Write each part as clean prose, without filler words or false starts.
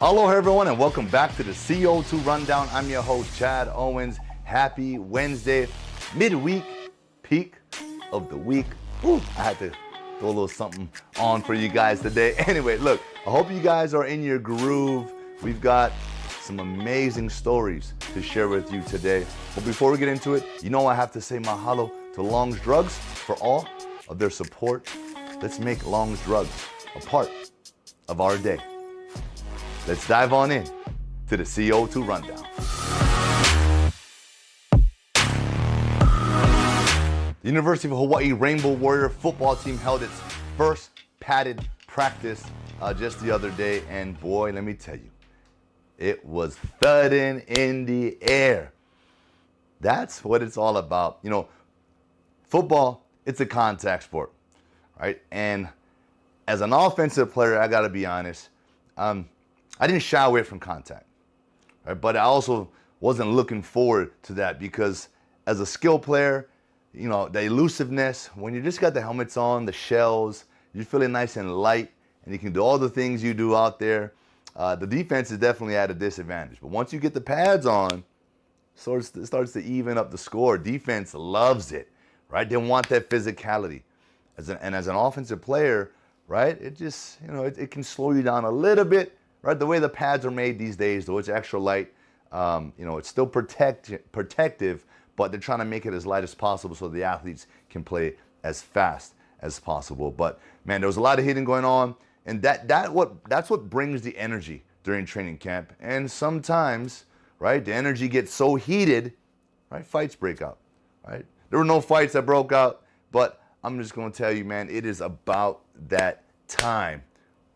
Hello everyone and welcome back to the CO2 Rundown. I'm your host Chad Owens. Happy Wednesday, midweek, peak of the week. Woo, I had to throw a little something on for you guys today. Anyway, look, I hope you guys are in your groove. We've got some amazing stories to share with you today. But before we get into it, you know I have to say mahalo to Long's Drugs for all of their support. Let's make Long's Drugs a part of our day. Let's dive on in to the CO2 Rundown. The University of Hawaii Rainbow Warrior football team held its first padded practice just the other day, and boy, let me tell you, it was thudding in the air. That's what it's all about. You know, football, it's a contact sport, right? And as an offensive player, I gotta be honest, I didn't shy away from contact, right? But I also wasn't looking forward to that because as a skill player, you know, the elusiveness, when you just got the helmets on, the shells, you're feeling nice and light, and you can do all the things you do out there. The defense is definitely at a disadvantage. But once you get the pads on, it starts to even up the score. Defense loves it, right? They want that physicality. As an offensive player, right, it just, you know, it can slow you down a little bit. Right, the way the pads are made these days, though, it's extra light. You know, it's still protective, but they're trying to make it as light as possible so the athletes can play as fast as possible. But man, there was a lot of hitting going on, and that's what brings the energy during training camp. And sometimes, right, the energy gets so heated, right, fights break out. Right, there were no fights that broke out, but I'm just going to tell you, man, it is about that time.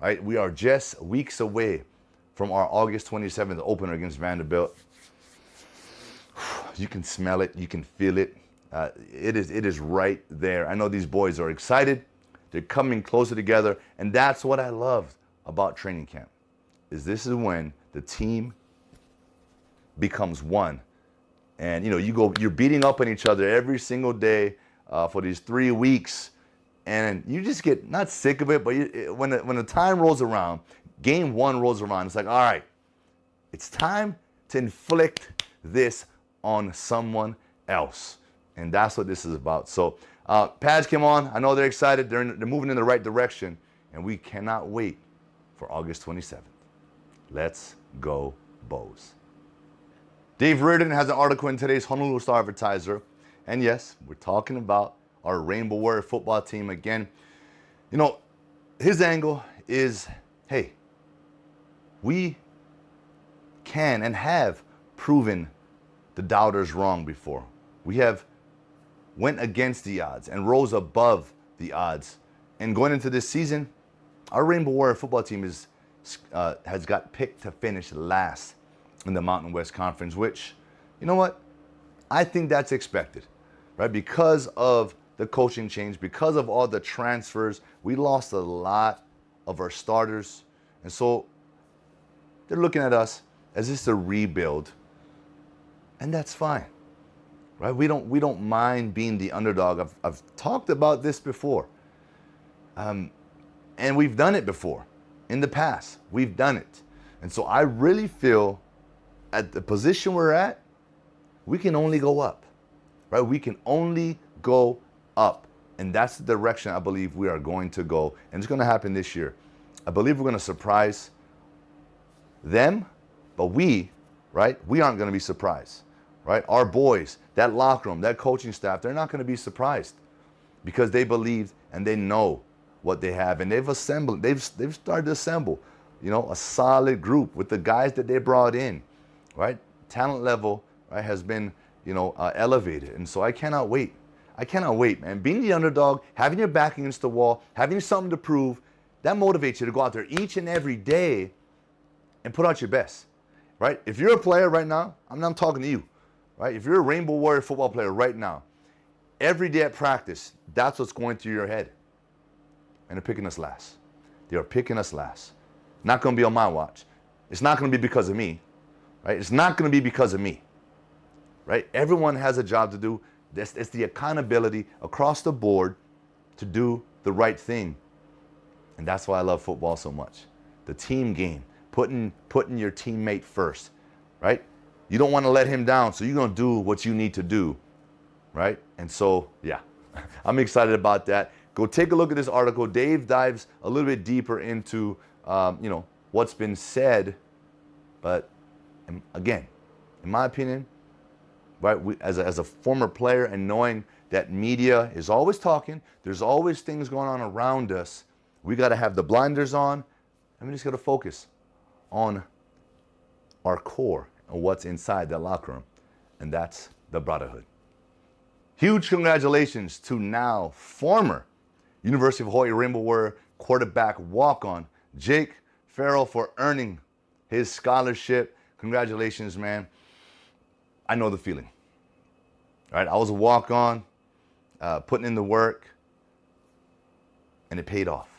Right, we are just weeks away from our August 27th opener against Vanderbilt. You can smell it, you can feel it. It is right there. I know these boys are excited. They're coming closer together, and that's what I love about training camp. This is when the team becomes one, and you know you're beating up on each other every single day for these 3 weeks. And you just get not sick of it, but when the time rolls around, game one rolls around, it's like, all right, it's time to inflict this on someone else. And that's what this is about. So pads came on. I know they're excited. They're moving in the right direction. And we cannot wait for August 27th. Let's go, Bows. Dave Reardon has an article in today's Honolulu Star-Advertiser. And yes, we're talking about our Rainbow Warrior football team again. You know, his angle is, hey, we can and have proven the doubters wrong before. We have went against the odds and rose above the odds. And going into this season, our Rainbow Warrior football team has got picked to finish last in the Mountain West Conference, which, you know what? I think that's expected, right? Because of the coaching change, because of all the transfers, we lost a lot of our starters. And so they're looking at us as just a rebuild. And that's fine, right? We don't mind being the underdog. I've talked about this before. And we've done it before. In the past, we've done it. And so I really feel at the position we're at, we can only go up, right? We can only go up. And that's the direction I believe we are going to go. And it's going to happen this year. I believe we're going to surprise them, but we aren't going to be surprised, right? Our boys, that locker room, that coaching staff, they're not going to be surprised because they believe and they know what they have. And they've started to assemble, you know, a solid group with the guys that they brought in, right? Talent level, right, has been, you know, elevated. And so I cannot wait. I cannot wait, man. Being the underdog, having your back against the wall, having something to prove, that motivates you to go out there each and every day and put out your best, right? If you're a player right now, I'm talking to you, right? If you're a Rainbow Warrior football player right now, every day at practice, that's what's going through your head. And they're picking us last. They are picking us last. Not going to be on my watch. It's not going to be because of me, right? It's not going to be because of me, right? Everyone has a job to do. It's the accountability across the board to do the right thing. And that's why I love football so much. The team game, putting your teammate first, right? You don't want to let him down, so you're going to do what you need to do, right? And so, yeah, I'm excited about that. Go take a look at this article. Dave dives a little bit deeper into, what's been said. But again, in my opinion, right, as a former player and knowing that media is always talking, there's always things going on around us, we got to have the blinders on, and we just got to focus on our core and what's inside that locker room, and that's the brotherhood. Huge congratulations to now former University of Hawaii Rainbow Warrior quarterback walk-on Jake Farrell for earning his scholarship. Congratulations, man. I know the feeling. All right, I was a walk-on, putting in the work, and it paid off.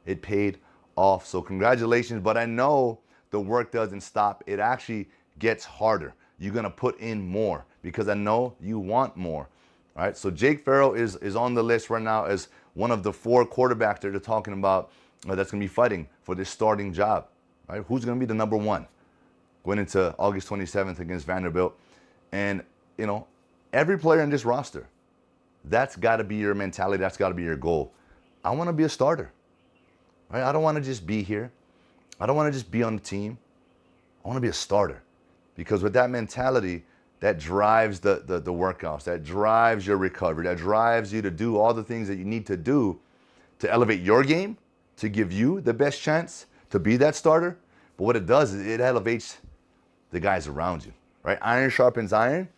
It paid off. So congratulations, but I know the work doesn't stop. It actually gets harder. You're gonna put in more because I know you want more. All right, so Jake Farrell is on the list right now as one of the 4 quarterbacks that they're talking about that's gonna be fighting for this starting job. Right? Who's gonna be the number 1 going into August 27th against Vanderbilt? And every player in this roster, that's gotta be your mentality, that's gotta be your goal. I wanna be a starter. Right? I don't wanna just be here. I don't wanna just be on the team. I wanna be a starter. Because with that mentality, that drives the workouts, that drives your recovery, that drives you to do all the things that you need to do to elevate your game, to give you the best chance to be that starter. But what it does is it elevates the guys around you, right? Iron sharpens iron.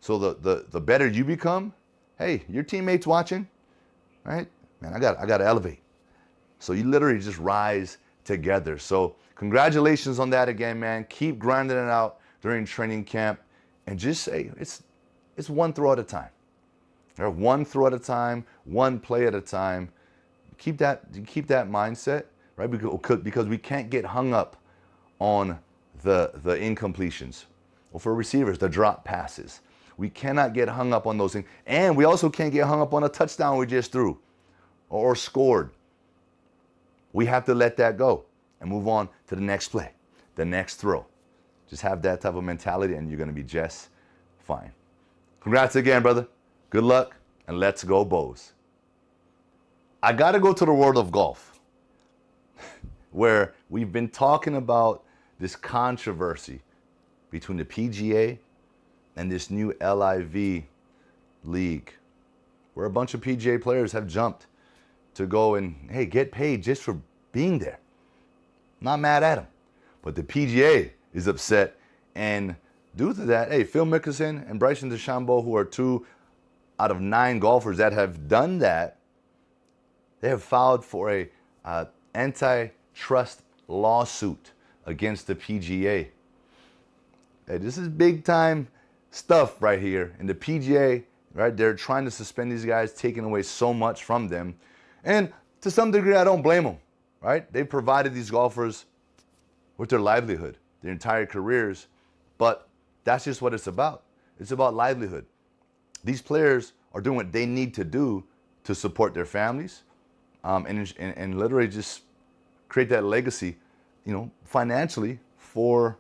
So the better you become, hey, your teammates watching, right? Man, I got to elevate. So you literally just rise together. So congratulations on that again, man. Keep grinding it out during training camp, and just say it's one throw at a time. Or one throw at a time, one play at a time. Keep that mindset, right? Because we can't get hung up on the incompletions, or for receivers, the drop passes. We cannot get hung up on those things, and we also can't get hung up on a touchdown we just threw or scored. We have to let that go and move on to the next play, the next throw. Just have that type of mentality and you're going to be just fine. Congrats again, brother. Good luck, and let's go Bows. I got to go to the world of golf, where we've been talking about this controversy between the PGA and this new LIV league, where a bunch of PGA players have jumped to go and, hey, get paid just for being there. Not mad at them. But the PGA is upset, and due to that, hey, Phil Mickelson and Bryson DeChambeau, who are 2 out of 9 golfers that have done that, they have filed for a antitrust lawsuit against the PGA. Hey, this is big time stuff right here. And the PGA, right, they're trying to suspend these guys, taking away so much from them. And to some degree, I don't blame them, right? They've provided these golfers with their livelihood, their entire careers. But that's just what it's about. It's about livelihood. These players are doing what they need to do to support their families, and literally just create that legacy, financially for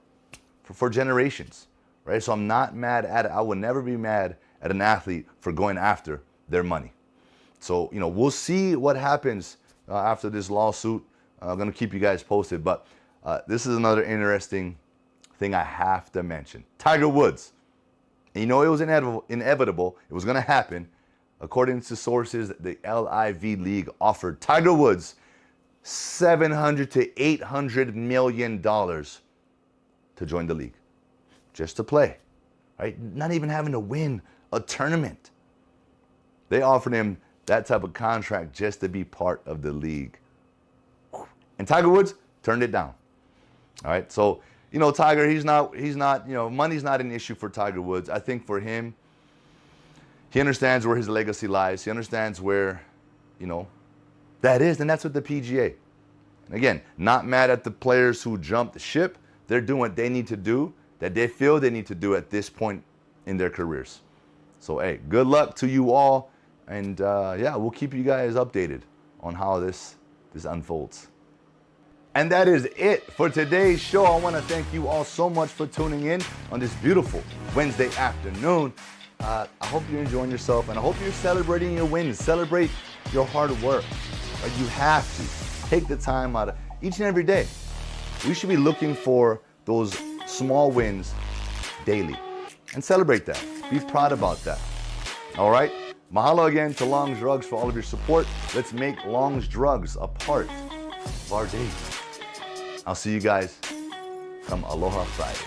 generations, right? So I'm not mad at it. I would never be mad at an athlete for going after their money. So, we'll see what happens after this lawsuit. I'm going to keep you guys posted. But this is another interesting thing I have to mention. Tiger Woods. And it was inevitable. It was going to happen. According to sources, the LIV League offered Tiger Woods $700 to $800 million to join the league. Just to play, right? Not even having to win a tournament. They offered him that type of contract just to be part of the league. And Tiger Woods turned it down. All right, so, Tiger, he's not, money's not an issue for Tiger Woods. I think for him, he understands where his legacy lies. He understands where, that is, and that's with the PGA. And again, not mad at the players who jumped the ship. They're doing what they need to do, that they feel they need to do at this point in their careers. So, hey, good luck to you all. And, we'll keep you guys updated on how this unfolds. And that is it for today's show. I want to thank you all so much for tuning in on this beautiful Wednesday afternoon. I hope you're enjoying yourself, and I hope you're celebrating your wins. Celebrate your hard work. But you have to take the time out of each and every day. We should be looking for those small wins daily and celebrate that. Be proud about that. All right? Mahalo again to Long's Drugs for all of your support. Let's make Long's Drugs a part of our day. I'll see you guys come Aloha Friday.